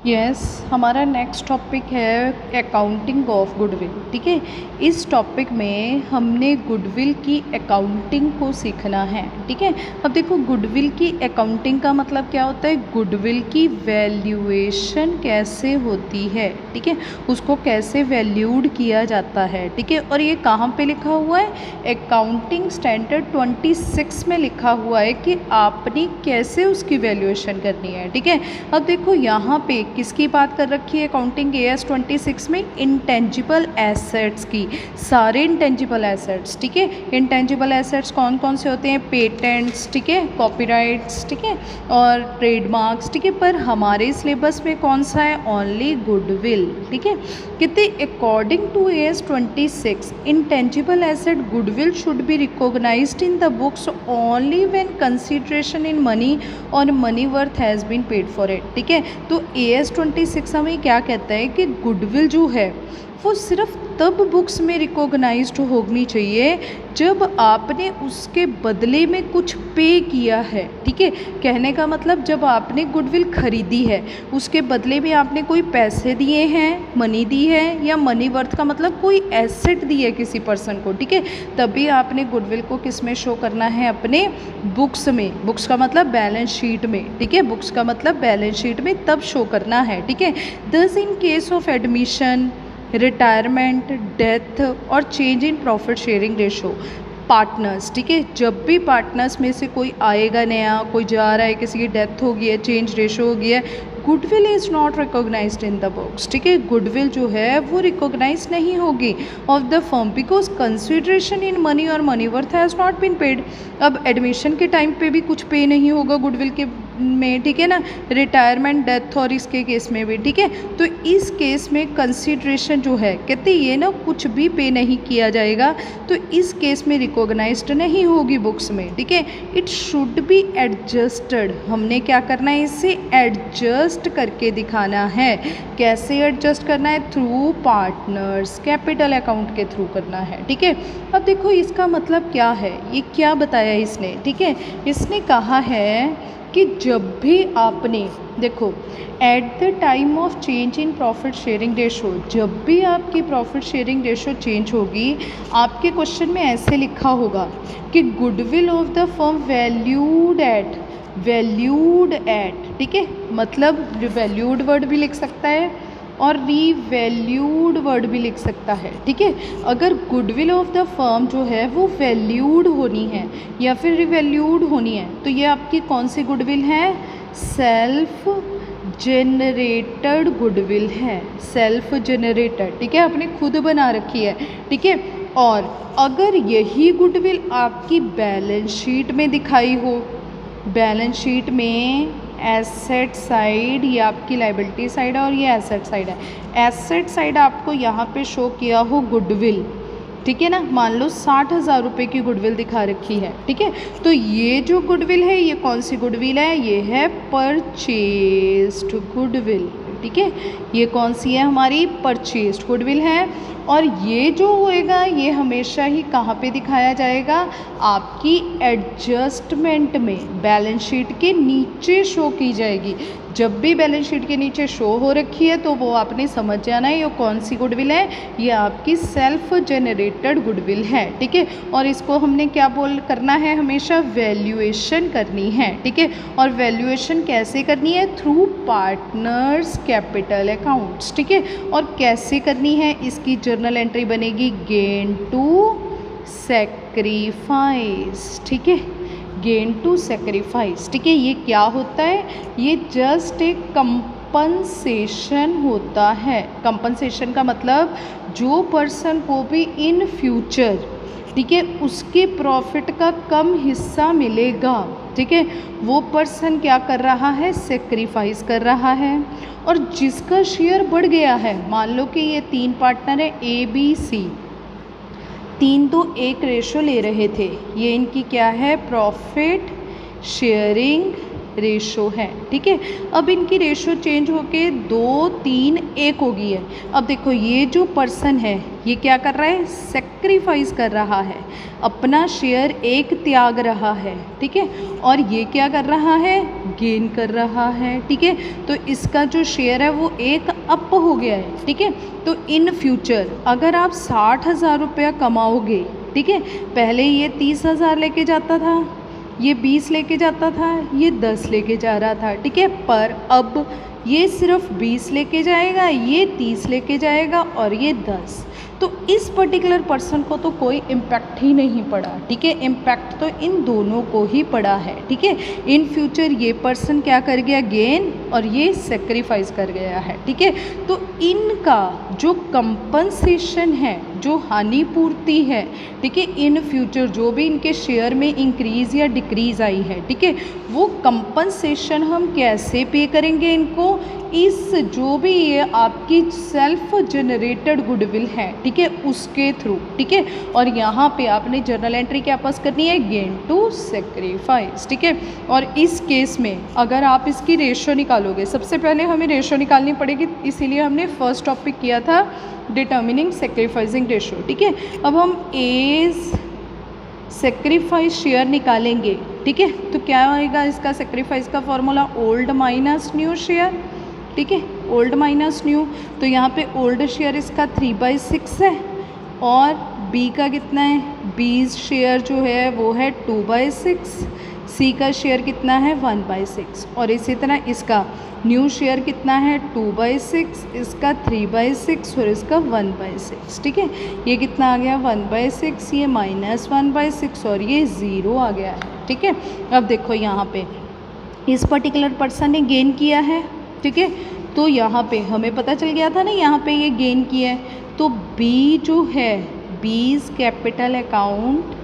Yes हमारा next topic है accounting of goodwill. ठीक है, इस टॉपिक में हमने गुडविल की अकाउंटिंग को सीखना है। ठीक है, अब देखो गुडविल की अकाउंटिंग का मतलब क्या होता है, गुडविल की वैल्यूएशन कैसे होती है। ठीक है, उसको कैसे वैल्यूड किया जाता है। ठीक है, और ये कहाँ पे लिखा हुआ है, अकाउंटिंग स्टैंडर्ड 26 में लिखा हुआ है कि आपने कैसे उसकी वैल्यूएशन करनी है। ठीक है, अब देखो यहाँ पे किसकी बात कर रखी है अकाउंटिंग AS 26 में, इंटेंजिबल एसेट्स की, सारे इंटेंजिबल एसेट्स। ठीक है, इंटेंजिबल एसेट्स कौन कौन से होते हैं, पेटेंट्स, ठीक है, कॉपीराइट्स, ठीक है, और ट्रेडमार्क्स। ठीक है, पर हमारे सिलेबस में कौन सा है, ओनली गुडविल। ठीक है, कहते according to AS 26 intangible asset goodwill should be recognised in the books only when consideration in money और money worth has been paid for it. ठीक है, तो AS 26 हमें क्या कहता है कि गुडविल जो है वो सिर्फ तब बुक्स में रिकॉग्नाइज्ड होनी चाहिए जब आपने उसके बदले में कुछ पे किया है। ठीक है, कहने का मतलब जब आपने गुडविल खरीदी है, उसके बदले में आपने कोई पैसे दिए हैं, मनी दी है, या मनी वर्थ का मतलब कोई एसेट दी है किसी पर्सन को। ठीक है, तभी आपने गुडविल को किस में शो करना है, अपने बुक्स में। बुक्स का मतलब बैलेंस शीट में। ठीक है, बुक्स का मतलब बैलेंस शीट में तब शो करना है। ठीक है, दस in case of admission, retirement, death और change in profit sharing ratio, partners. ठीक है, जब भी पार्टनर्स में से कोई आएगा नया, कोई जा रहा है, किसी की डेथ हो गई है, चेंज रेशो हो गया है, goodwill is not recognised in the books. ठीक है, गुडविल जो है वो रिकॉग्नाइज नहीं होगी of the firm because consideration in money और money worth has not been paid. अब एडमिशन के टाइम पे भी कुछ पे नहीं होगा गुडविल के में। ठीक है ना, रिटायरमेंट, डेथ और इसके केस में भी। ठीक है, तो इस केस में कंसिडरेशन जो है कहते ये ना कुछ भी पे नहीं किया जाएगा, तो इस केस में रिकॉग्नाइज्ड नहीं होगी बुक्स में। ठीक है, इट शुड बी एडजस्टेड, हमने क्या करना है, इसे एडजस्ट करके दिखाना है। कैसे एडजस्ट करना है, थ्रू पार्टनर्स, कैपिटल अकाउंट के थ्रू करना है। ठीक है, अब देखो इसका मतलब क्या है, ये क्या बताया इसने। ठीक है, इसने कहा है कि जब भी आपने देखो at the time of change in profit sharing ratio, जब भी आपकी प्रॉफिट शेयरिंग रेशो चेंज होगी, आपके क्वेश्चन में ऐसे लिखा होगा कि goodwill of the firm valued at. ठीक है, मतलब वैल्यूड वर्ड भी लिख सकता है और रीवैल्यूड वर्ड भी लिख सकता है। ठीक है, अगर गुडविल ऑफ द फर्म जो है वो वैल्यूड होनी है या फिर रिवैल्यूड होनी है, तो ये आपकी कौन सी गुडविल है, सेल्फ जेनरेटेड गुडविल है, सेल्फ जेनरेटेड। ठीक है, आपने खुद बना रखी है। ठीक है, और अगर यही गुडविल आपकी बैलेंस शीट में दिखाई हो, बैलेंस शीट में एसेट साइड, ये आपकी लाइबिलिटी साइड है और ये एसेट साइड है, एसेट साइड आपको यहाँ पे शो किया हो गुडविल। ठीक है ना, मान लो 60,000 रुपये की गुडविल दिखा रखी है। ठीक है, तो ये जो गुडविल है ये कौन सी गुडविल है, ये है परचेस्ड गुडविल। ठीक है, ये कौन सी है, हमारी परचेस्ड गुडविल है। और ये जो होएगा ये हमेशा ही कहाँ पे दिखाया जाएगा, आपकी एडजस्टमेंट में, बैलेंस शीट के नीचे शो की जाएगी। जब भी बैलेंस शीट के नीचे शो हो रखी है तो वो आपने समझ जाना है ये कौन सी गुडविल है, ये आपकी सेल्फ जेनरेटेड गुडविल है। ठीक है, और इसको हमने क्या करना है, हमेशा वैल्यूएशन करनी है। ठीक है, और वैल्यूएशन कैसे करनी है, थ्रू पार्टनर्स कैपिटल अकाउंट्स। ठीक है, और कैसे करनी है, इसकी जर्नल एंट्री बनेगी गेन टू सेक्रीफाइस। ठीक है, गेन टू सेक्रीफाइस। ठीक है, ये क्या होता है, ये जस्ट एक कंपनसेशन होता है। कंपनसेशन का मतलब जो पर्सन को भी इन फ्यूचर, ठीक है, उसके प्रॉफिट का कम हिस्सा मिलेगा, ठीक है, वो पर्सन क्या कर रहा है, सेक्रीफाइस कर रहा है। और जिसका शेयर बढ़ गया है, मान लो कि ये 3 पार्टनर है ABC, 3 तो 1 रेशो ले रहे थे, ये इनकी क्या है, प्रॉफिट शेयरिंग रेशो है। ठीक है, अब इनकी रेशो चेंज होके 2, 3, 1 हो गई है। अब देखो ये जो पर्सन है ये क्या कर रहा है, सेक्रीफाइस कर रहा है, अपना शेयर 1 त्याग रहा है। ठीक है, और ये क्या कर रहा है, गेन कर रहा है, ठीक है। तो इसका जो शेयर है वो एक अप हो गया है, ठीक है। तो इन फ्यूचर अगर आप 60,000 रुपया कमाओगे, ठीक है, पहले ये 30,000 लेके जाता था, ये 20 लेके जाता था, ये 10 लेके जा रहा था, ठीक है, पर अब ये सिर्फ 20 लेके जाएगा, ये 30 लेके जाएगा और ये 10। तो इस पर्टिकुलर पर्सन को तो कोई इम्पैक्ट ही नहीं पड़ा, ठीक है। इम्पैक्ट तो इन दोनों को ही पड़ा है, ठीक है। इन फ्यूचर ये पर्सन क्या कर गया, गेन, और ये सेक्रीफाइस कर गया है, ठीक है। तो इनका जो कंपनसेशन है, जो हानि पूर्ति है, ठीक है, इन फ्यूचर जो भी इनके शेयर में इंक्रीज़ या डिक्रीज़ आई है, ठीक है, वो कंपनसेशन हम कैसे पे करेंगे इनको, इस जो भी ये आपकी सेल्फ जनरेटेड गुडविल है, ठीक है, उसके थ्रू, ठीक है। और यहाँ पे आपने जर्नल एंट्री क्या पास करनी है, गेन टू सेक्रीफाइस, ठीक है। और इस केस में अगर आप इसकी रेशो निकालोगे, सबसे पहले हमें रेशो निकालनी पड़ेगी, इसीलिए हमने फर्स्ट टॉपिक किया था डिटर्मिनिंग सेक्रीफाइसिंग रेशो, ठीक है। अब हम एज सेक्रीफाइस शेयर निकालेंगे, ठीक है। तो क्या आएगा इसका सेक्रीफाइस का formula, old minus new share, ठीक है, ओल्ड माइनस न्यू। तो यहाँ पे ओल्ड शेयर इसका 3/6 है और बी का कितना है, बी शेयर जो है वो है 2/6, सी का शेयर कितना है 1/6, और इसी तरह इसका न्यू शेयर कितना है 2/6, इसका 3/6 और इसका 1/6, ठीक है। ये कितना आ गया 1/6, ये -1/6 और ये 0 आ गया है, ठीक है। अब देखो यहाँ पे इस पर्टिकुलर पर्सन ने गेन किया है, ठीक है। तो यहाँ पे हमें पता चल गया था ना, यहाँ पे ये गेन किया है, तो बी जो है, बीज capital account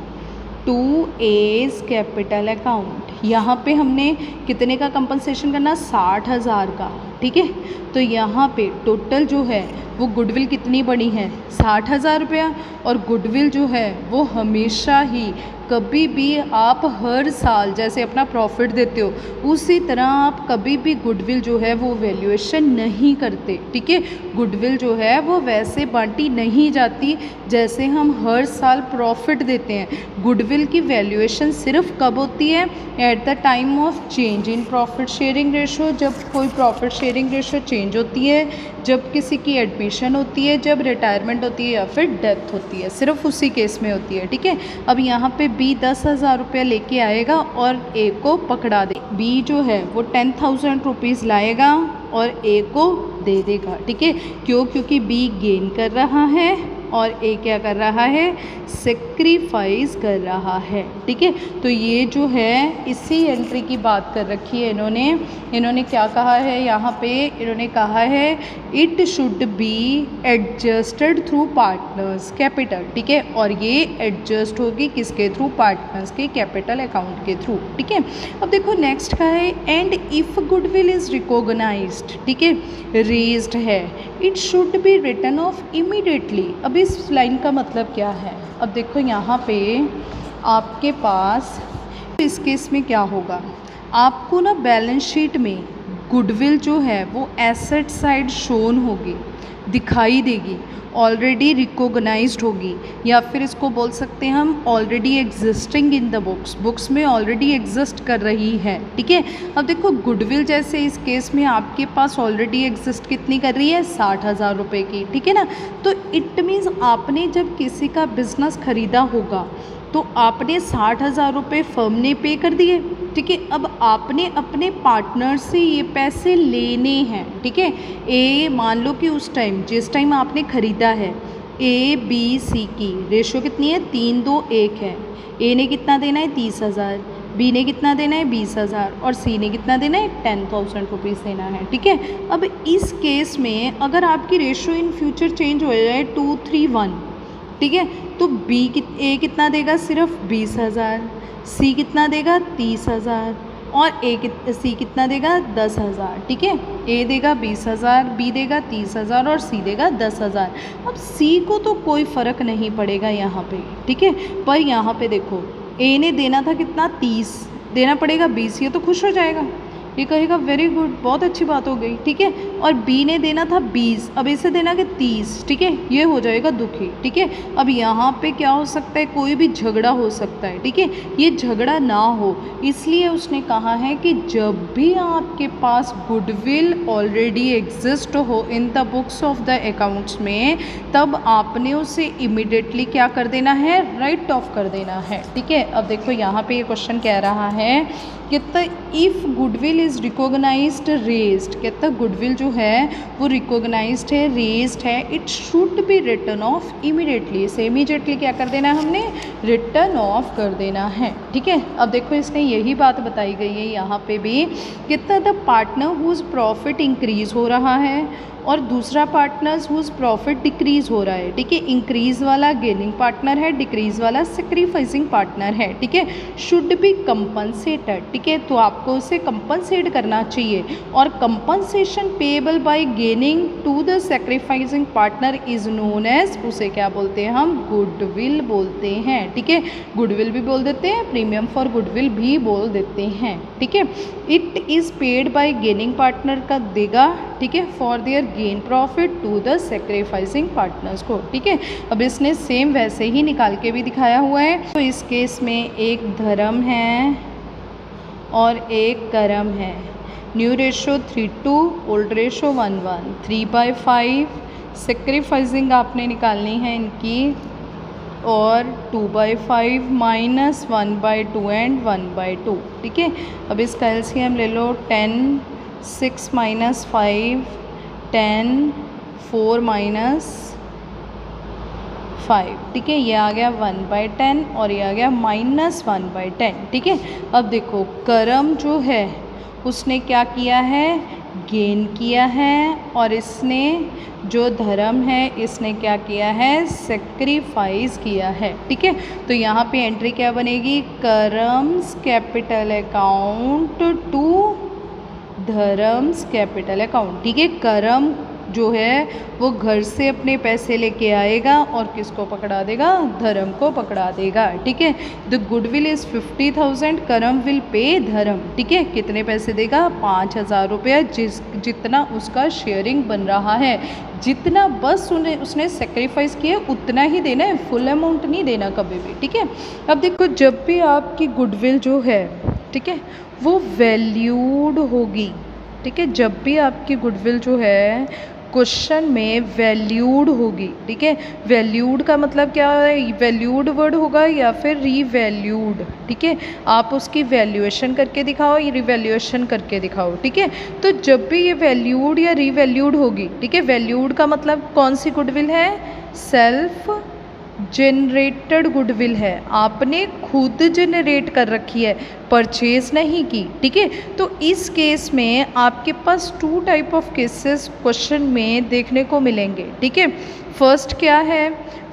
to as capital account, यहाँ पे हमने कितने का कंपनसेशन करना, 60,000 का, ठीक है। तो यहाँ पे टोटल जो है वो गुडविल कितनी बनी है, 60,000 रुपया। और गुडविल जो है वो हमेशा ही, कभी भी आप हर साल जैसे अपना प्रॉफिट देते हो उसी तरह आप कभी भी गुडविल जो है वो वैल्यूएशन नहीं करते, ठीक है। गुडविल जो है वो वैसे बांटी नहीं जाती जैसे हम हर साल प्रॉफिट देते हैं। गुडविल की वैल्यूएशन सिर्फ कब होती है, at the time of change in profit sharing ratio, जब कोई प्रॉफिट शेयरिंग रेशो चेंज होती है, जब किसी की एडमिशन होती है, जब रिटायरमेंट होती है या फिर डेथ होती है, सिर्फ उसी केस में होती है, ठीक है। अब यहाँ पे बी 10,000 रुपया लेके आएगा और ए को पकड़ा दे, बी जो है वो 10,000 रुपीज़ लाएगा और ए को दे देगा, ठीक है। क्यों, क्योंकि बी गेन कर रहा है और ए क्या कर रहा है, सेक्रीफाइस कर रहा है, ठीक है। तो ये जो है इसी एंट्री की बात कर रखी है इन्होंने क्या कहा है यहाँ पे, इन्होंने कहा है it should be adjusted through partners capital, ठीक है। और ये एडजस्ट होगी किसके थ्रू, पार्टनर्स के कैपिटल अकाउंट के थ्रू, ठीक है। अब देखो नेक्स्ट का है, and if goodwill is recognized, ठीक है, रेज्ड है, it should be written off immediately. अब इस लाइन का मतलब क्या है, अब देखो यहाँ पे आपके पास इस केस में क्या होगा, आपको ना बैलेंस शीट में गुडविल जो है वो एसेट साइड शोन होगी, दिखाई देगी, ऑलरेडी रिकॉग्नाइज्ड होगी, या फिर इसको बोल सकते हैं हम already existing in the books में ऑलरेडी एग्जिस्ट कर रही है, ठीक है। अब देखो गुडविल जैसे इस केस में आपके पास ऑलरेडी एग्जिस्ट कितनी कर रही है, 60,000 रुपये की, ठीक है ना। तो इट मीन्स आपने जब किसी का बिजनेस खरीदा होगा तो आपने 60,000 रुपये फर्म ने पे कर दिए, ठीक है। अब आपने अपने पार्टनर से ये पैसे लेने हैं, ठीक है। ए मान लो कि उस टाइम जिस टाइम आपने ख़रीदा है, ए बी सी की रेशो कितनी है, 3-2-1 है। ए ने कितना देना है 30,000, बी ने कितना देना है 20,000 और सी ने कितना देना है 10,000 रुपीज़ देना है, ठीक है। अब इस केस में अगर आपकी रेशो इन फ्यूचर चेंज हो जाए 2-3-1, ठीक है, तो ए कितना देगा, सिर्फ 20,000, सी कितना देगा 30,000 और सी कितना देगा 10,000, ठीक है। ए देगा 20,000, बी देगा 30,000 और सी देगा 10,000। अब सी को तो कोई फ़र्क नहीं पड़ेगा यहाँ पे, ठीक है। पर यहाँ पे देखो ए ने देना था कितना, 30 देना पड़ेगा, 20, ये तो खुश हो जाएगा, ये कहेगा वेरी गुड, बहुत अच्छी बात हो गई, ठीक है। और बी ने देना था 20, अब इसे देना कि 30, ठीक है, ये हो जाएगा दुखी, ठीक है। अब यहाँ पे क्या हो सकता है, कोई भी झगड़ा हो सकता है, ठीक है, ये झगड़ा ना हो इसलिए उसने कहा है कि जब भी आपके पास गुडविल ऑलरेडी एग्जिस्ट हो इन the books of the accounts में, तब आपने उसे इमिडिएटली क्या कर देना है, राइट ऑफ कर देना है, ठीक है। अब देखो यहाँ पे ये क्वेश्चन कह रहा है कहता if goodwill is recognized raised, कहता गुडविल जो है वो रिकॉग्नाइज्ड है, रेज्ड है, it should be return of immediately, इसे इमीडिएटली क्या कर देना है, हमने रिटर्न ऑफ कर देना है, ठीक है। अब देखो इसने यही बात बताई गई है यहाँ पे भी, कहता the partner whose profit increase हो रहा है और दूसरा पार्टनर्स हुज प्रॉफिट डिक्रीज़ हो रहा है, ठीक है। इंक्रीज़ वाला गेनिंग पार्टनर है, डिक्रीज़ वाला सेक्रीफाइसिंग पार्टनर है, ठीक है। शुड बी कंपनसेटेड, ठीक है, तो आपको उसे कंपनसेट करना चाहिए और compensation payable by gaining to the sacrificing partner is known as, उसे क्या बोलते हैं हम, गुडविल बोलते हैं, ठीक है। गुडविल भी बोल देते हैं, प्रीमियम फॉर गुडविल भी बोल देते हैं, ठीक है। It is paid by gaining partner का देगा, ठीक है, for their gain profit to the sacrificing partners को, ठीक है। अब इसने सेम वैसे ही निकाल के भी दिखाया हुआ है। तो इस केस में एक धर्म है और एक कर्म है। New ratio 3:2, old ratio 1:1, 3/5 sacrificing आपने निकालनी है इनकी, और 2/5 माइनस 1/2 एंड 1/2, ठीक है। अब इसका एलसीएम ले लो, 10 6 - 5 10 4 - 5, ठीक है, ये आ गया 1/10 और ये आ गया -1/10, ठीक है। अब देखो कर्म जो है उसने क्या किया है, गेन किया है, और इसने जो धर्म है इसने क्या किया है, सेक्रीफाइस किया है, ठीक है। तो यहाँ पे एंट्री क्या बनेगी, Karm's capital account to Dharm's capital account, ठीक है। कर्म जो है वो घर से अपने पैसे लेके आएगा और किसको पकड़ा देगा, धर्म को पकड़ा देगा, ठीक है। द गुडविल इज़ 50,000, कर्म विल पे धर्म, ठीक है, कितने पैसे देगा, 5,000 रुपया, जितना उसका शेयरिंग बन रहा है, जितना बस उसने सेक्रीफाइस किया उतना ही देना है, फुल अमाउंट नहीं देना कभी भी, ठीक है। अब देखो जब भी आपकी गुडविल जो है, ठीक है, वो वैल्यूड होगी, ठीक है, जब भी आपकी गुडविल जो है क्वेश्चन में वैल्यूड होगी, ठीक है। वैल्यूड का मतलब क्या है, वैल्यूड वर्ड होगा या फिर रीवैल्यूड, ठीक है। आप उसकी वैल्यूएशन करके दिखाओ या रिवैल्यूएशन करके दिखाओ, ठीक है। तो जब भी ये वैल्यूड या रीवैल्यूड होगी, ठीक है, वैल्यूड का मतलब कौन सी गुडविल है, सेल्फ जनरेटेड गुडविल है, आपने खुद जनरेट कर रखी है, परचेज नहीं की, ठीक है। तो इस केस में आपके पास 2 टाइप ऑफ केसेस क्वेश्चन में देखने को मिलेंगे, ठीक है। फर्स्ट क्या है,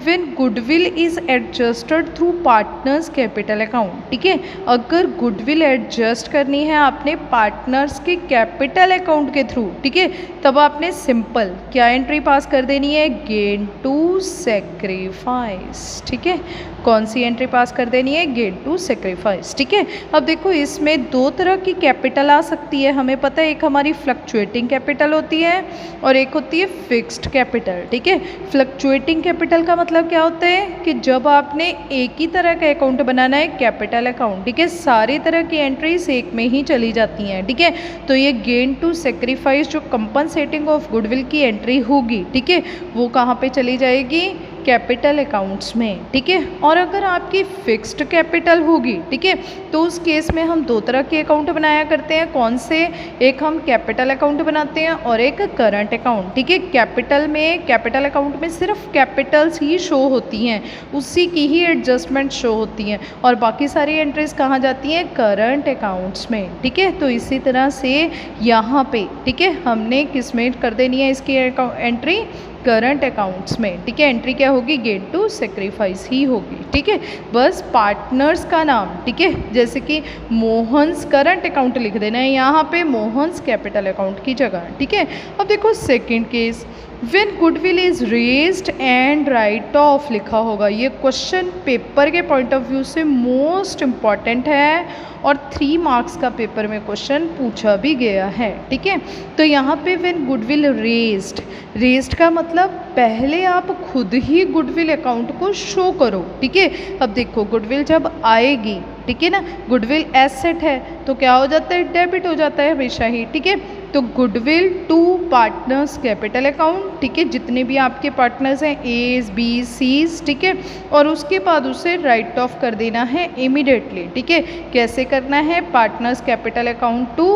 when goodwill is adjusted through partners capital account, ठीक है। अगर गुडविल एडजस्ट करनी है आपने पार्टनर्स के कैपिटल अकाउंट के थ्रू, ठीक है, तब आपने सिंपल क्या एंट्री पास कर देनी है, गेन टू सेक्रीफाइस, ठीक है। कौन सी एंट्री पास कर देनी है, गेन टू सेक्रीफाइस, ठीक है। अब देखो इसमें 2 तरह की कैपिटल आ सकती है, हमें पता है, एक हमारी फ्लक्चुएटिंग कैपिटल होती है और एक होती है फिक्स्ड कैपिटल, ठीक है। फ्लक्चुएटिंग कैपिटल का मतलब क्या होता है कि जब आपने एक ही तरह का अकाउंट बनाना है, कैपिटल अकाउंट, ठीक है, सारी तरह की एंट्रीज एक में ही चली जाती हैं, ठीक है। तो ये गेन टू सेक्रीफाइस जो कंपनसेटिंग ऑफ गुडविल की एंट्री होगी, ठीक है, वो कहाँ पे चली जाएगी, कैपिटल अकाउंट्स में, ठीक है। और अगर आपकी फिक्स्ड कैपिटल होगी, ठीक है, तो उस केस में हम 2 तरह के अकाउंट बनाया करते हैं, कौन से, एक हम कैपिटल अकाउंट बनाते हैं और एक करंट अकाउंट, ठीक है। कैपिटल अकाउंट में सिर्फ कैपिटल्स ही शो होती हैं, उसी की ही एडजस्टमेंट शो होती हैं, और बाकी सारी एंट्रीज कहाँ जाती हैं, करंट अकाउंट्स में, ठीक है। तो इसी तरह से यहाँ पे, ठीक है, हमने किस में कर देनी है इसकी एंट्री, करंट अकाउंट्स में, ठीक है। एंट्री क्या होगी, गेन टू सेक्रीफाइस ही होगी, ठीक है। बस पार्टनर्स का नाम, ठीक है, जैसे कि मोहन्स करंट अकाउंट लिख देना है यहाँ पे मोहन्स कैपिटल अकाउंट की जगह, ठीक है। अब देखो second case, when goodwill is raised and write of लिखा होगा। ये क्वेश्चन पेपर के पॉइंट ऑफ व्यू से मोस्ट इम्पॉर्टेंट है और 3 मार्क्स का पेपर में क्वेश्चन पूछा भी गया है, ठीक है। तो यहाँ पे व्हेन गुडविल रेज्ड, रेज्ड का मतलब पहले आप खुद ही गुडविल अकाउंट को शो करो, ठीक है। अब देखो गुडविल जब आएगी, ठीक है ना, गुडविल एसेट है तो क्या हो जाता है, डेबिट हो जाता है हमेशा ही, ठीक है। तो goodwill to partners capital account, ठीक है, जितने भी आपके पार्टनर्स हैं एज बी सीज, ठीक है, और उसके बाद उसे राइट ऑफ कर देना है इमीडिएटली, ठीक है। कैसे करना है, partners capital account to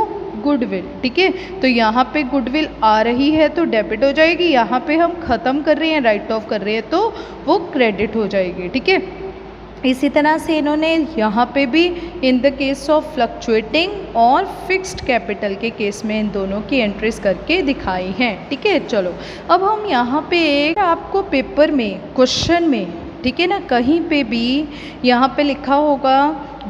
goodwill, ठीक है। तो यहाँ पे गुडविल आ रही है तो डेबिट हो जाएगी, यहाँ पे हम ख़त्म कर रहे हैं राइट ऑफ कर रहे हैं तो वो क्रेडिट हो जाएगी, ठीक है। इसी तरह से इन्होंने यहाँ पे भी in the case of fluctuating और फिक्स्ड कैपिटल के केस में इन दोनों की एंट्रीज करके दिखाई हैं, ठीक है। चलो अब हम यहाँ पे एक आपको पेपर में क्वेश्चन में, ठीक है ना, कहीं पे भी यहाँ पे लिखा होगा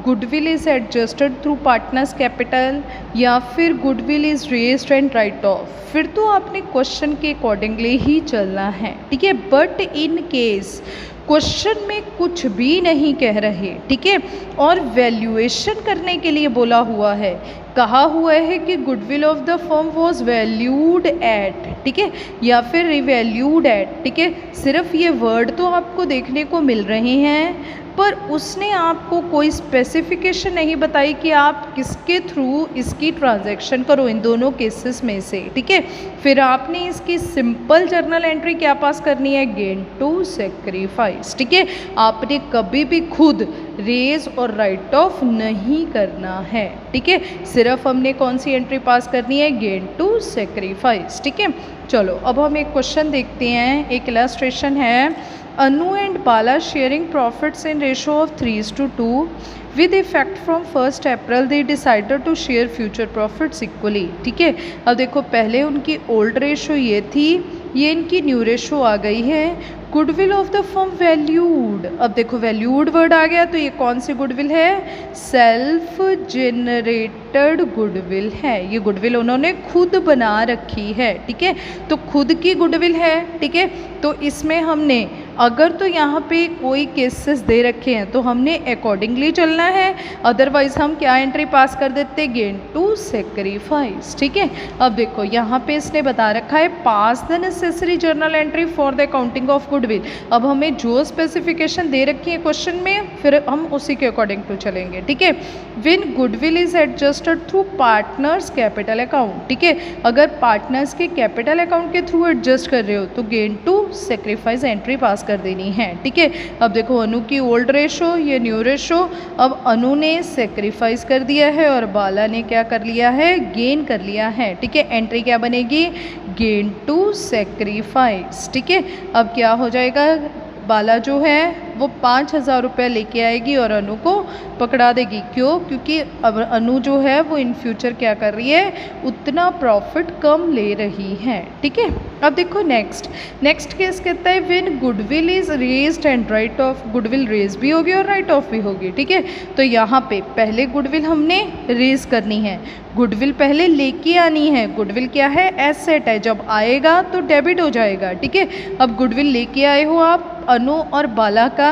goodwill is adjusted through partners capital या फिर goodwill is raised and write of, फिर तो आपने क्वेश्चन के अकॉर्डिंगली ही चलना है, ठीक है। बट इन केस क्वेश्चन में कुछ भी नहीं कह रहे, ठीक है, और वैल्यूएशन करने के लिए बोला हुआ है, कहा हुआ है कि goodwill of the firm was valued at, ठीक है, या फिर रिवैल्यूड एट, ठीक है। सिर्फ ये वर्ड तो आपको देखने को मिल रहे हैं पर उसने आपको कोई स्पेसिफिकेशन नहीं बताई कि आप किसके थ्रू इसकी ट्रांजैक्शन करो इन दोनों केसेस में से, ठीक है। फिर आपने इसकी सिंपल जर्नल एंट्री क्या पास करनी है, गेन टू सेक्रीफाइस, ठीक है। आपने कभी भी खुद रेज और राइट ऑफ नहीं करना है, ठीक है। सिर्फ हमने कौन सी एंट्री पास करनी है, गेन टू सेक्रीफाइस, ठीक है। चलो अब हम एक क्वेश्चन देखते हैं, एक इलस्ट्रेशन है, Anu and Bala sharing profits in ratio of 3:2 with effect from 1 April they decided to share future profits equally, ठीक है। अब देखो पहले उनकी ओल्ड रेशो ये थी, ये इनकी न्यू रेशो आ गई है। Goodwill of the firm valued, अब देखो वैल्यूड वर्ड आ गया तो ये कौन सी गुडविल है, सेल्फ जनरेटेड गुडविल है। ये गुडविल उन्होंने खुद बना रखी है, ठीक है। तो खुद की गुडविल है, ठीक है। तो इसमें हमने अगर तो यहाँ पे कोई केसेस दे रखे हैं तो हमने अकॉर्डिंगली चलना है, अदरवाइज हम क्या एंट्री पास कर देते, गेन टू सेक्रीफाइस, ठीक है। अब देखो यहाँ पे इसने बता रखा है pass the necessary journal entry for the accounting of goodwill. अब हमें जो स्पेसिफिकेशन दे रखी है क्वेश्चन में फिर हम उसी के अकॉर्डिंग टू चलेंगे, ठीक है। When goodwill is adjusted through partners capital account, ठीक है। अगर पार्टनर्स के कैपिटल अकाउंट के थ्रू एडजस्ट कर रहे हो तो gain to sacrifice entry pass कर देनी है, ठीक है। अब देखो अनु की ओल्ड रेशो, ये न्यू रेशो, अब अनु ने सेक्रीफाइस कर दिया है और बाला ने क्या कर लिया है, गेन कर लिया है, ठीक है। एंट्री क्या बनेगी, गेन टू सेक्रीफाइस, ठीक है। अब क्या हो जाएगा, बाला जो है वो 5,000 रुपये लेके आएगी और अनु को पकड़ा देगी, क्यों, क्योंकि अब अनु जो है वो इन फ्यूचर क्या कर रही है, उतना प्रॉफिट कम ले रही है, ठीक है। अब देखो नेक्स्ट केस कहता है when goodwill is raised and write off, goodwill raise भी होगी और राइट ऑफ भी होगी, ठीक है। तो यहाँ पे पहले गुडविल हमने रेज करनी है, गुडविल पहले लेके आनी है। गुडविल क्या है, एसेट है, जब आएगा तो डेबिट हो जाएगा, ठीक है। अब गुडविल लेके आए हो आप, अनु और बाला का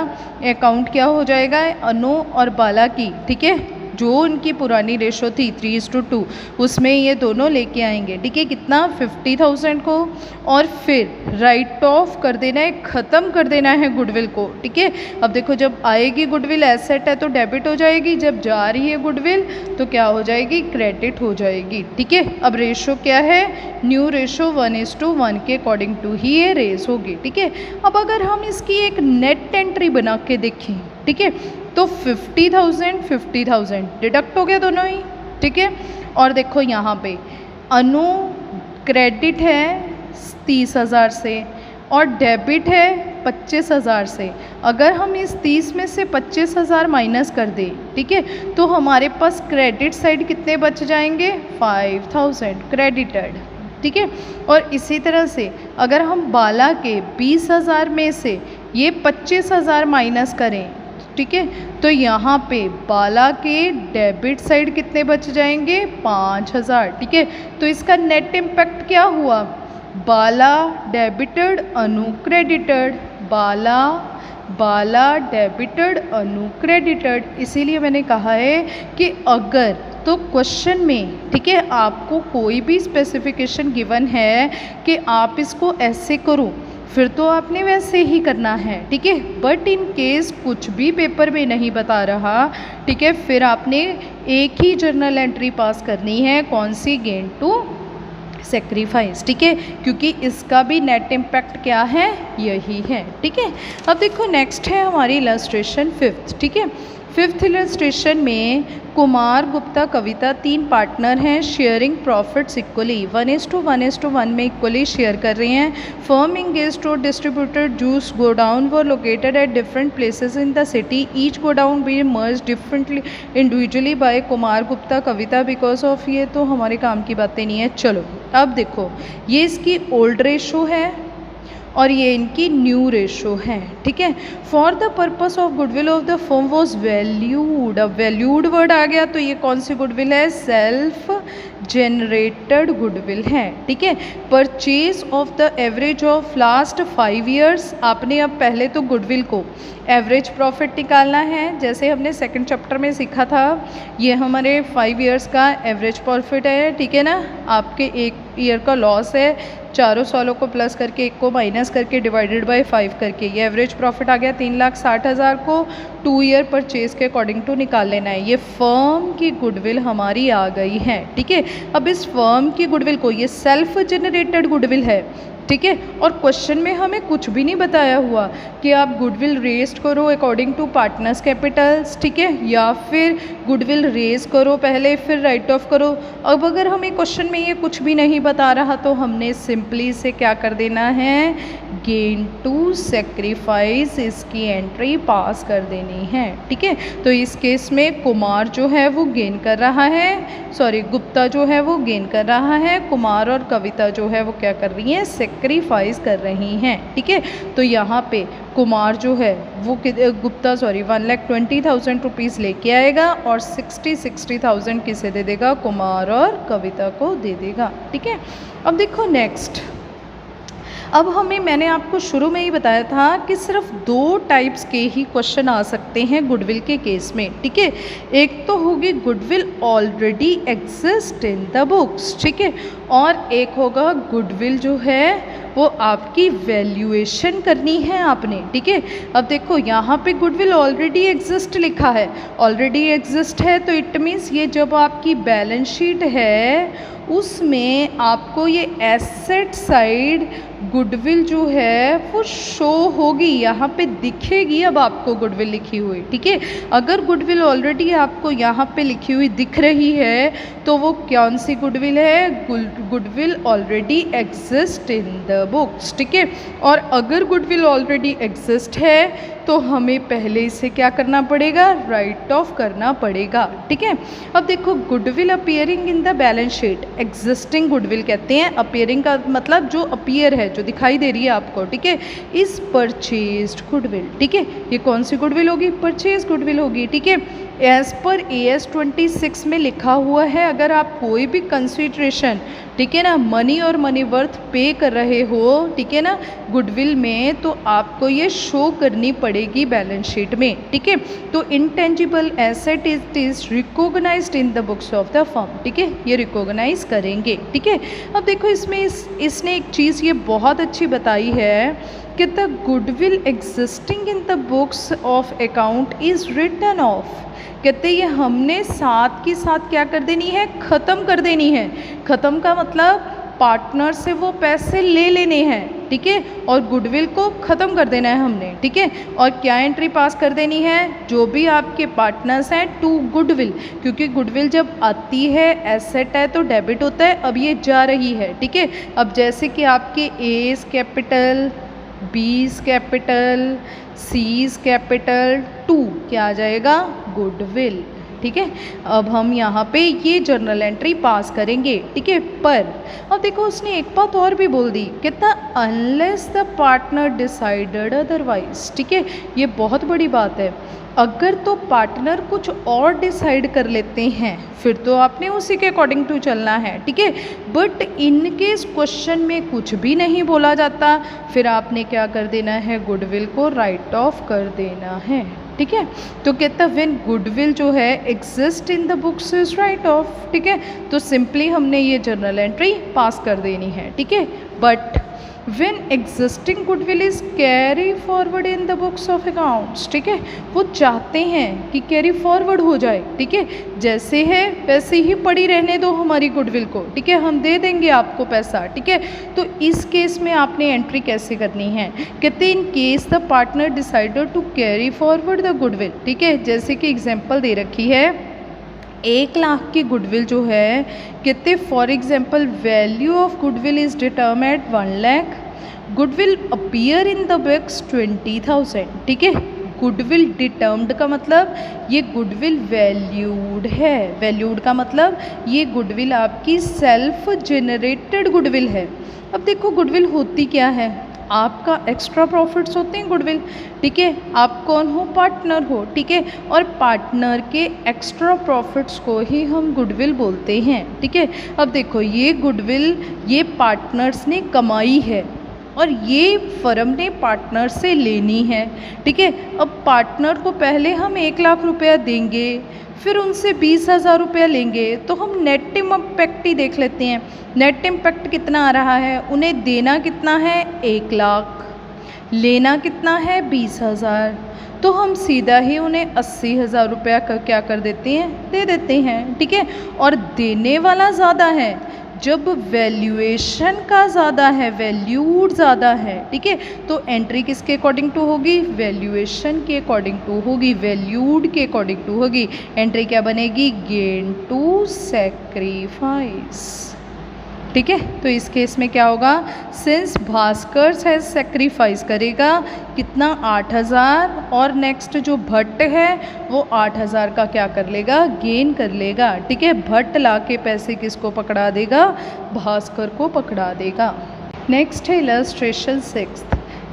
अकाउंट क्या हो जाएगा, अनु और बाला की, ठीक है, जो उनकी पुरानी रेशो थी 3:2 उसमें ये दोनों लेके आएंगे, ठीक है। कितना, 50,000 को, और फिर राइट ऑफ कर देना है, ख़त्म कर देना है गुडविल को, ठीक है। अब देखो जब आएगी गुडविल एसेट है तो डेबिट हो जाएगी, जब जा रही है गुडविल तो क्या हो जाएगी, क्रेडिट हो जाएगी, ठीक है। अब रेशो क्या है, न्यू रेशो 1:1 के अकॉर्डिंग टू ही ये रेस होगी, ठीक है। अब अगर हम इसकी एक नेट एंट्री बना के देखें, ठीक है, तो 50,000 डिडक्ट हो गया दोनों ही, ठीक है। और देखो यहाँ पे अनु क्रेडिट है 30,000 से और डेबिट है 25,000 से। अगर हम इस 30 में से 25,000 माइनस कर दें, ठीक है, तो हमारे पास क्रेडिट साइड कितने बच जाएंगे, 5,000 क्रेडिटेड, ठीक है। और इसी तरह से अगर हम बाला के 20,000 में से ये 25,000 माइनस करें, ठीक है, तो यहाँ पे बाला के डेबिट साइड कितने बच जाएंगे, 5,000, ठीक है। तो इसका नेट इम्पैक्ट क्या हुआ, बाला डेबिटेड अनु क्रेडिटेड, बाला डेबिटेड अनु क्रेडिटेड। इसीलिए मैंने कहा है कि अगर तो क्वेश्चन में, ठीक है, आपको कोई भी स्पेसिफिकेशन गिवन है कि आप इसको ऐसे करो, फिर तो आपने वैसे ही करना है, ठीक है। बट इन केस कुछ भी पेपर में नहीं बता रहा, ठीक है, फिर आपने एक ही जर्नल एंट्री पास करनी है, कौन सी, गेन टू सेक्रीफाइस, ठीक है, क्योंकि इसका भी नेट इम्पैक्ट क्या है, यही है, ठीक है। अब देखो नेक्स्ट है हमारी इलस्ट्रेशन फिफ्थ, ठीक है। फिफ्थ इलस्ट्रेशन में कुमार गुप्ता कविता 3 पार्टनर हैं, शेयरिंग प्रॉफिट्स इक्वली, 1:1 में इक्वली शेयर कर रहे हैं। Firm engage to distributed juice godown were located at different places in the city, each godown be merge differently individually by Kumar Gupta Kavita because of, ये तो हमारे काम की बातें नहीं है। चलो अब देखो, ये इसकी ओल्ड रेशो है और ये इनकी न्यू रेशो है, ठीक है। For the purpose of goodwill of the firm was valued, अब वैल्यूड वर्ड आ गया तो ये कौन सी गुडविल है, सेल्फ जनरेटेड गुडविल है, ठीक है। Purchase of the average of last 5 years, आपने अब पहले तो गुडविल को एवरेज प्रॉफिट निकालना है, जैसे हमने सेकंड चैप्टर में सीखा था, ये हमारे 5 ईयर्स का एवरेज प्रॉफिट है, ठीक है ना। आपके 1 ईयर का लॉस है, चारों सालों को प्लस करके 1 को माइनस करके डिवाइडेड बाय 5 करके ये एवरेज प्रॉफिट आ गया 3,60,000 को 2 ईयर परचेज के अकॉर्डिंग टू निकाल लेना है। ये फर्म की गुडविल हमारी आ गई है, ठीक है। अब इस फर्म की गुडविल को, ये सेल्फ जनरेटेड गुडविल है, ठीक है, और क्वेश्चन में हमें कुछ भी नहीं बताया हुआ कि आप गुडविल रेस्ट करो अकॉर्डिंग टू पार्टनर्स कैपिटल्स, ठीक है, या फिर गुडविल रेज करो पहले फिर राइट ऑफ करो। अब अगर हमें क्वेश्चन में ये कुछ भी नहीं बता रहा तो हमने सिंपली से क्या कर देना है, गेन टू सेक्रीफाइस इसकी एंट्री पास कर देनी है, ठीक है। तो इस केस में कुमार जो है वो गेन कर रहा है, सॉरी गुप्ता जो है वो गेन कर रहा है, कुमार और कविता जो है वो क्या कर रही हैं, सेक्रीफाइस कर रही हैं, ठीक है। तो यहाँ पे कुमार जो है वो गुप्ता 1,20,000 रुपीज़ लेके आएगा और 60,000 किसे दे देगा, कुमार और कविता को दे देगा, ठीक है। अब देखो नेक्स्ट, अब मैंने आपको शुरू में ही बताया था कि सिर्फ 2 टाइप्स के ही क्वेश्चन आ सकते हैं गुडविल के केस में, ठीक है। एक तो होगी goodwill already exist in the books, ठीक है, और एक होगा गुडविल जो है वो आपकी वैल्यूएशन करनी है आपने, ठीक है। अब देखो यहाँ पे गुडविल ऑलरेडी एग्जिस्ट लिखा है, ऑलरेडी एग्जिस्ट है तो इट मीन्स ये जब आपकी बैलेंस शीट है उसमें आपको ये एसेट साइड गुडविल जो है वो शो होगी, यहाँ पे दिखेगी अब आपको गुडविल लिखी हुई, ठीक है। अगर गुडविल ऑलरेडी आपको यहाँ पे लिखी हुई दिख रही है तो वो कौन सी गुडविल है, goodwill already exist in the books, ठीक है। और अगर गुडविल ऑलरेडी एग्जिस्ट है तो हमें पहले इसे क्या करना पड़ेगा, राइट ऑफ करना पड़ेगा, ठीक है। अब देखो goodwill appearing in the balance sheet, existing goodwill कहते हैं, अपीयरिंग का मतलब जो अपीयर है, जो दिखाई दे रही है आपको, ठीक है। इस परचेज्ड गुडविल, ठीक है, ये कौन सी गुडविल होगी, परचेज गुडविल होगी, ठीक है। एज पर AS 26 में लिखा हुआ है, अगर आप कोई भी कंसिडरेशन, ठीक है ना, मनी और मनी वर्थ पे कर रहे हो, ठीक है ना, गुडविल में, तो आपको ये शो करनी पड़ेगी बैलेंस शीट में, ठीक है। तो intangible asset is recognised in the books of the firm, ठीक है, ये रिकॉग्नाइज करेंगे, ठीक है। अब देखो इसमें इसने एक चीज़ ये बहुत अच्छी बताई है कि the goodwill existing in the books of account is written off, कहते ये हमने साथ की साथ क्या कर देनी है, ख़त्म कर देनी है। ख़त्म का मतलब पार्टनर से वो पैसे ले लेने हैं, ठीक है, और गुडविल को ख़त्म कर देना है हमने, ठीक है। और क्या एंट्री पास कर देनी है, जो भी आपके पार्टनर्स हैं टू गुडविल, क्योंकि गुडविल जब आती है एसेट है तो डेबिट होता है, अब ये जा रही है, ठीक है। अब जैसे कि आपके A's capital, B's capital, C's capital to क्या आ जाएगा, गुडविल, ठीक है। अब हम यहाँ पे ये जर्नल एंट्री पास करेंगे, ठीक है। पर अब देखो उसने एक बात और भी बोल दी, कहता unless the partner decided otherwise, ठीक है। ये बहुत बड़ी बात है। अगर तो पार्टनर कुछ और डिसाइड कर लेते हैं फिर तो आपने उसी के अकॉर्डिंग टू चलना है, ठीक है। बट इनकेस क्वेश्चन में कुछ भी नहीं बोला जाता फिर आपने क्या कर देना है, गुडविल को राइट ऑफ कर देना है, ठीक है। तो कहता व्हेन गुडविल जो है exist in the books is right of, ठीक है। तो सिंपली हमने ये जर्नल एंट्री पास कर देनी है, ठीक है। But when existing goodwill is carry forward in the books of accounts, ठीक है। वो चाहते हैं कि कैरी फॉरवर्ड हो जाए, ठीक है। जैसे है वैसे ही पड़ी रहने दो हमारी गुडविल को, ठीक है। हम दे देंगे आपको पैसा, ठीक है। तो इस केस में आपने एंट्री कैसे करनी है, कहते in case the partner decided to carry forward the goodwill, ठीक है। जैसे कि एग्जाम्पल दे रखी है 1 लाख की गुडविल जो है, कहते for example value of goodwill is determined 1 lakh, goodwill appear in the books 20,000, ठीक है। गुडविल डिटर्म्ड का मतलब ये गुडविल वैल्यूड है, वैल्यूड का मतलब ये गुडविल आपकी सेल्फ जेनरेटेड गुडविल है। अब देखो गुडविल होती क्या है, आपका एक्स्ट्रा प्रॉफिट्स होते हैं गुडविल, ठीक है। आप कौन हो, पार्टनर हो, ठीक है। और पार्टनर के एक्स्ट्रा प्रॉफिट्स को ही हम गुडविल बोलते हैं, ठीक है। अब देखो ये गुडविल ये पार्टनर्स ने कमाई है और ये फर्म ने पार्टनर से लेनी है, ठीक है। अब पार्टनर को पहले हम 1 लाख रुपया देंगे फिर उनसे 20,000 रुपया लेंगे, तो हम नेट इम्पैक्ट ही देख लेते हैं। नेट इम्पैक्ट कितना आ रहा है, उन्हें देना कितना है 1 लाख, लेना कितना है 20,000, तो हम सीधा ही उन्हें 80,000 रुपया का क्या कर देते हैं, दे देते हैं, ठीक है। और देने वाला ज़्यादा है जब वैल्यूएशन का ज़्यादा है, वैल्यूड ज़्यादा है, ठीक है। तो एंट्री किसके अकॉर्डिंग टू होगी, वैल्यूएशन के अकॉर्डिंग टू होगी, वैल्यूड के अकॉर्डिंग टू होगी। एंट्री क्या बनेगी, गेन टू सेक्रीफाइस, ठीक है। तो इस केस में क्या होगा, सिंस भास्कर है सेक्रीफाइस करेगा कितना 8,000 और नेक्स्ट जो भट्ट है वो 8,000 का क्या कर लेगा, गेन कर लेगा, ठीक है। भट्ट ला के पैसे किसको पकड़ा देगा, भास्कर को पकड़ा देगा। नेक्स्ट है illustration 6।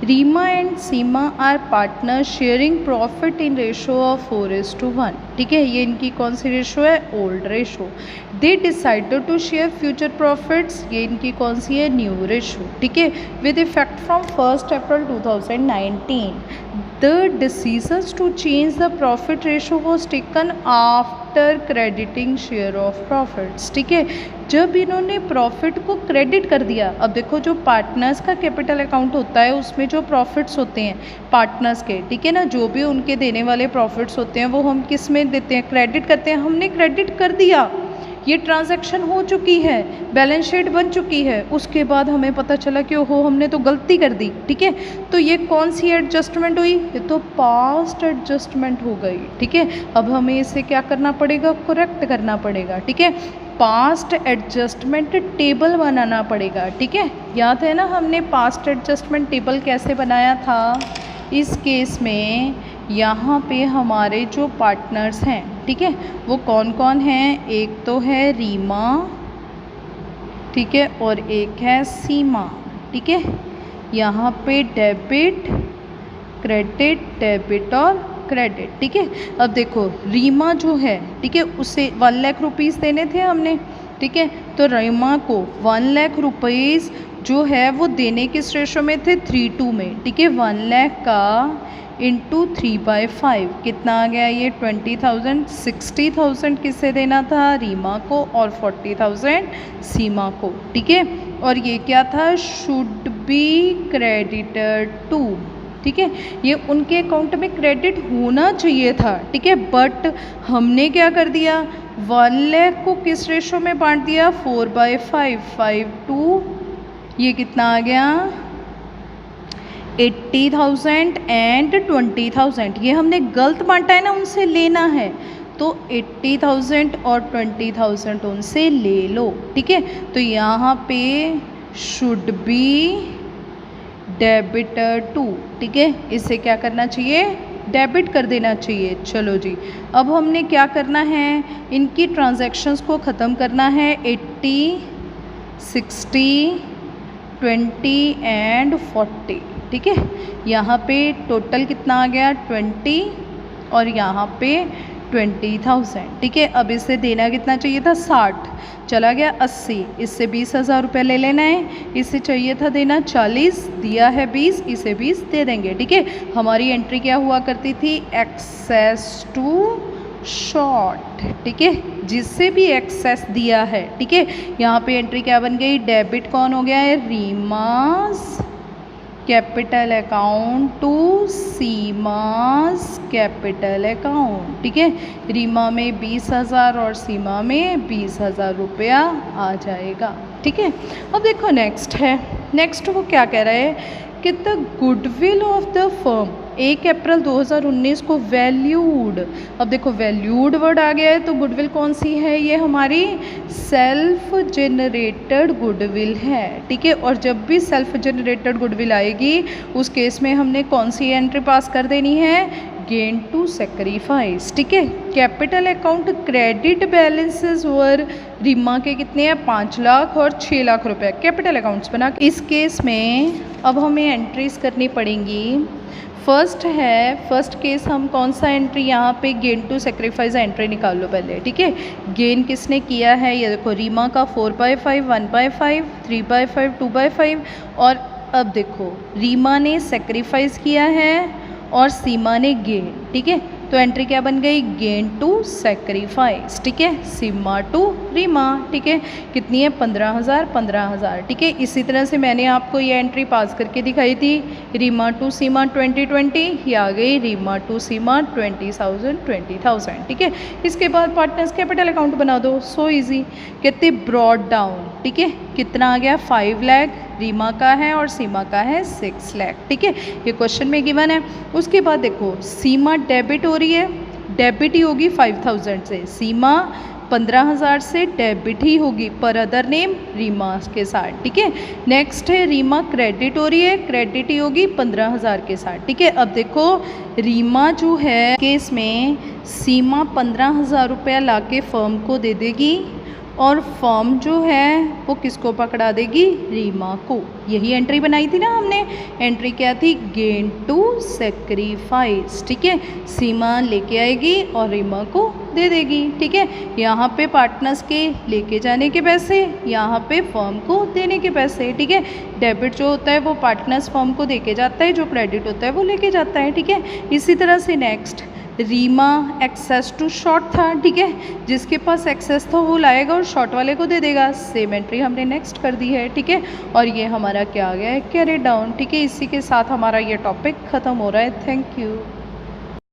Reema and Seema are partner sharing profit in ratio of 4:1, ठीक है। ये इनकी कौन सी रेशो है, old ratio. They decided to share future profits, ये इनकी कौन सी है, न्यू रेशो, ठीक है। With effect from 1 April 2019 the decision to change the profit ratio was taken after crediting share of profits, ठीक है। जब इन्होंने प्रॉफिट को क्रेडिट कर दिया, अब देखो जो पार्टनर्स का कैपिटल अकाउंट होता है उसमें जो प्रॉफिट्स होते हैं पार्टनर्स के, ठीक है ना, जो भी उनके देने वाले प्रॉफिट्स होते हैं वो हम किस में देते हैं, क्रेडिट करते हैं। हमने क्रेडिट कर दिया, ये ट्रांजैक्शन हो चुकी है, बैलेंस शीट बन चुकी है, उसके बाद हमें पता चला कि ओहो हमने तो गलती कर दी, ठीक है। तो ये कौन सी एडजस्टमेंट हुई, ये तो पास्ट एडजस्टमेंट हो गई, ठीक है। अब हमें इसे क्या करना पड़ेगा, करेक्ट करना पड़ेगा, ठीक है। पास्ट एडजस्टमेंट टेबल बनाना पड़ेगा, ठीक है। याद है ना हमने पास्ट एडजस्टमेंट टेबल कैसे बनाया था। इस केस में यहाँ पे हमारे जो पार्टनर्स हैं, ठीक है, वो कौन कौन हैं, एक तो है रीमा, ठीक है, और एक है सीमा, ठीक है। यहाँ पे डेबिट क्रेडिट, डेबिट और क्रेडिट, ठीक है। अब देखो रीमा जो है, ठीक है, उसे 1 लाख रुपीज़ देने थे हमने, ठीक है। तो रीमा को 1 लाख रुपीज़ जो है वो देने किस रेशो में थे, 3:2 में, ठीक है। 1 लाख का इंटू 3/5 कितना आ गया, ये 20,000। 60,000 किसे देना था, रीमा को, और 40,000 सीमा को, ठीक है। और ये क्या था, शुड बी क्रेडिटेड टू, ठीक है। ये उनके अकाउंट में क्रेडिट होना चाहिए था, ठीक है। बट हमने क्या कर दिया, 1 लाख को किस रेशो में बांट दिया, 4/5, 5:2, ये कितना आ गया 80,000 एंड 20,000। ये हमने गलत बांटा है ना, उनसे लेना है तो 80,000 और 20,000 उनसे ले लो, ठीक है। तो यहाँ पे शुड बी डेबिटर टू, ठीक है, इसे क्या करना चाहिए, डेबिट कर देना चाहिए। चलो जी, अब हमने क्या करना है, इनकी ट्रांजैक्शंस को ख़त्म करना है। 80, 60, 20 एंड 40, ठीक है। यहाँ पे टोटल कितना आ गया 20 और यहाँ पे 20,000, ठीक है। अब इसे देना कितना चाहिए था 60, चला गया 80, इससे 20,000 रुपये ले लेना है। इसे चाहिए था देना 40, दिया है 20, इसे 20 दे देंगे, ठीक है। हमारी एंट्री क्या हुआ करती थी, एक्सेस टू शॉर्ट, ठीक है, जिससे भी एक्सेस दिया है, ठीक है। यहाँ पे एंट्री क्या बन गई, डेबिट कौन हो गया है, Reema's capital account to Seema's capital account, ठीक है। रीमा में 20,000 और सीमा में 20,000 रुपया आ जाएगा, ठीक है। अब देखो नेक्स्ट है, नेक्स्ट वो क्या कह रहा है कि the goodwill of the firm 1 April 2019 को वैल्यूड। अब देखो वैल्यूड वर्ड आ गया है, तो गुडविल कौन सी है, ये हमारी सेल्फ जनरेटेड गुडविल है, ठीक है। और जब भी सेल्फ जनरेटेड गुडविल आएगी उस केस में हमने कौन सी एंट्री पास कर देनी है, गेन टू सेक्रीफाइस, ठीक है। कैपिटल अकाउंट क्रेडिट बैलेंसेस वर रीमा के कितने हैं 5 लाख और 6 लाख रुपए कैपिटल अकाउंट्स बना। इस केस में अब हमें एंट्रीज करनी पड़ेंगी। फर्स्ट है, फर्स्ट केस हम कौन सा एंट्री, यहाँ पे गेन टू सेक्रीफाइस एंट्री निकाल लो पहले, ठीक है। गेन किसने किया है, ये देखो रीमा का 4/5, 1/5, 3/5, 2/5। और अब देखो रीमा ने सेक्रीफाइस किया है और सीमा ने गेन, ठीक है। तो एंट्री क्या बन गई, गेन टू सेक्रीफाइस, ठीक है, सीमा टू रीमा, ठीक है। कितनी है 15,000, 15,000, ठीक है। इसी तरह से मैंने आपको ये एंट्री पास करके दिखाई थी, रीमा टू सीमा 2020, ये आ गई रीमा टू सीमा 20,000, 20,000, ठीक है। इसके बाद पार्टनर्स कैपिटल अकाउंट बना दो, सो इजी। कितने ब्रॉड डाउन, ठीक है, कितना आ गया 5 लाख रीमा का है और सीमा का है 6 लाख, ठीक है। ये क्वेश्चन में गिवन है। उसके बाद देखो सीमा डेबिट हो रही है, डेबिट ही होगी 5,000 से, सीमा 15,000 से डेबिट ही होगी पर अदर नेम रीमा के साथ, ठीक है। नेक्स्ट है रीमा क्रेडिट हो रही है, क्रेडिट ही होगी 15,000 के साथ, ठीक है। अब देखो रीमा जो है केस में सीमा 15,000 रुपया ला के फर्म को दे देगी और फर्म जो है वो किसको पकड़ा देगी, रीमा को। यही एंट्री बनाई थी ना हमने, एंट्री क्या थी, गेन टू सेक्रीफाइस, ठीक है। सीमा लेके आएगी और रीमा को दे देगी, ठीक है। यहाँ पे पार्टनर्स के लेके जाने के पैसे, यहाँ पे फर्म को देने के पैसे, ठीक है। डेबिट जो होता है वो पार्टनर्स फर्म को देके जाता है, जो क्रेडिट होता है वो लेके जाता है, ठीक है। इसी तरह से next Reema excess to short था, ठीक है, जिसके पास एक्सेस था वो लाएगा और शॉर्ट वाले को दे देगा। सेम एंट्री हमने नेक्स्ट कर दी है, ठीक है। और ये हमारा क्या आ गया है, कैरी डाउन, ठीक है। इसी के साथ हमारा ये टॉपिक ख़त्म हो रहा है। Thank you.